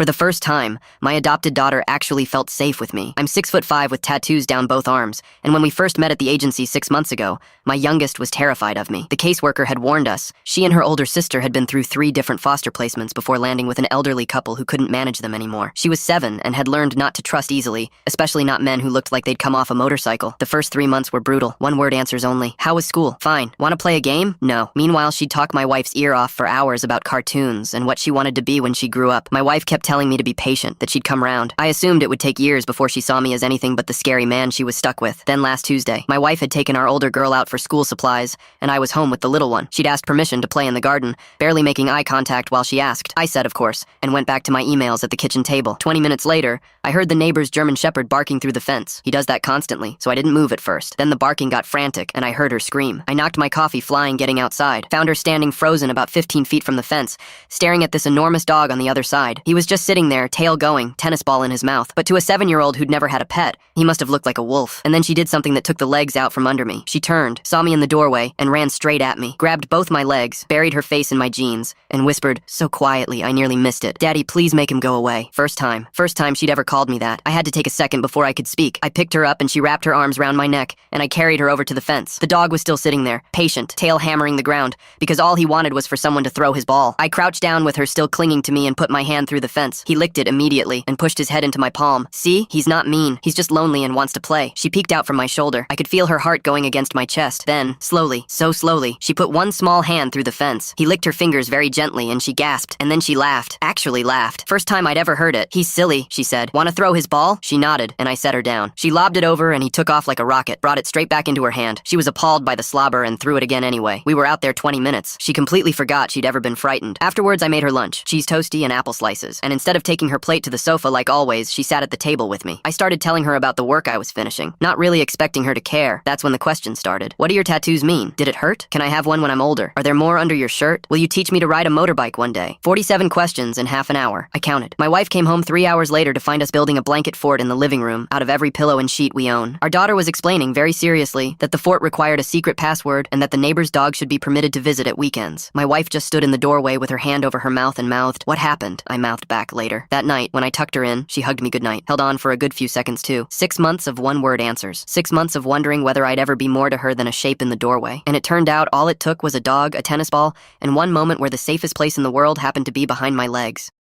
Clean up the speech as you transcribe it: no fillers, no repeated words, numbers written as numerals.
For the first time, my adopted daughter actually felt safe with me. I'm 6'5" with tattoos down both arms, and when we first met at the agency 6 months ago, my youngest was terrified of me. The caseworker had warned us. She and her older sister had been through 3 different foster placements before landing with an elderly couple who couldn't manage them anymore. She was 7 and had learned not to trust easily, especially not men who looked like they'd come off a motorcycle. The first 3 months were brutal. One-word answers only. How was school? Fine. Want to play a game? No. Meanwhile, she'd talk my wife's ear off for hours about cartoons and what she wanted to be when she grew up. My wife kept telling me to be patient, that she'd come round. I assumed it would take years before she saw me as anything but the scary man she was stuck with. Then last Tuesday, my wife had taken our older girl out for school supplies, and I was home with the little one. She'd asked permission to play in the garden, barely making eye contact while she asked. I said, of course, and went back to my emails at the kitchen table. 20 minutes later, I heard the neighbor's German Shepherd barking through the fence. He does that constantly, so I didn't move at first. Then the barking got frantic, and I heard her scream. I knocked my coffee flying getting outside, found her standing frozen about 15 feet from the fence, staring at this enormous dog on the other side. He was just sitting there, tail going, tennis ball in his mouth. But to a 7-year-old who'd never had a pet, he must have looked like a wolf. And then she did something that took the legs out from under me. She turned, saw me in the doorway, and ran straight at me, grabbed both my legs, buried her face in my jeans, and whispered, so quietly I nearly missed it, "Daddy, please make him go away." First time she'd ever called me that. I had to take a second before I could speak. I picked her up and she wrapped her arms around my neck, and I carried her over to the fence. The dog was still sitting there, patient, tail hammering the ground, because all he wanted was for someone to throw his ball. I crouched down with her still clinging to me and put my hand through the fence. He licked it immediately and pushed his head into my palm. See? He's not mean. He's just lonely and wants to play. She peeked out from my shoulder. I could feel her heart going against my chest. Then, slowly, so slowly, she put one small hand through the fence. He licked her fingers very gently and she gasped, and then she laughed. Actually laughed. First time I'd ever heard it. "He's silly," she said. "Want to throw his ball?" She nodded, and I set her down. She lobbed it over and he took off like a rocket, brought it straight back into her hand. She was appalled by the slobber and threw it again anyway. We were out there 20 minutes. She completely forgot she'd ever been frightened. Afterwards, I made her lunch, cheese toasty and apple slices, and instead of taking her plate to the sofa like always, she sat at the table with me. I started telling her about the work I was finishing, not really expecting her to care. That's when the questions started. "What do your tattoos mean? Did it hurt? Can I have one when I'm older? Are there more under your shirt? Will you teach me to ride a motorbike one day?" 47 questions in half an hour. I counted. My wife came home 3 hours later to find us building a blanket fort in the living room out of every pillow and sheet we own. Our daughter was explaining very seriously that the fort required a secret password and that the neighbor's dog should be permitted to visit at weekends. My wife just stood in the doorway with her hand over her mouth and mouthed, "What happened?" I mouthed back later. That night, when I tucked her in, she hugged me goodnight. Held on for a good few seconds too. 6 months of one-word answers. 6 months of wondering whether I'd ever be more to her than a shape in the doorway. And it turned out all it took was a dog, a tennis ball, and one moment where the safest place in the world happened to be behind my legs.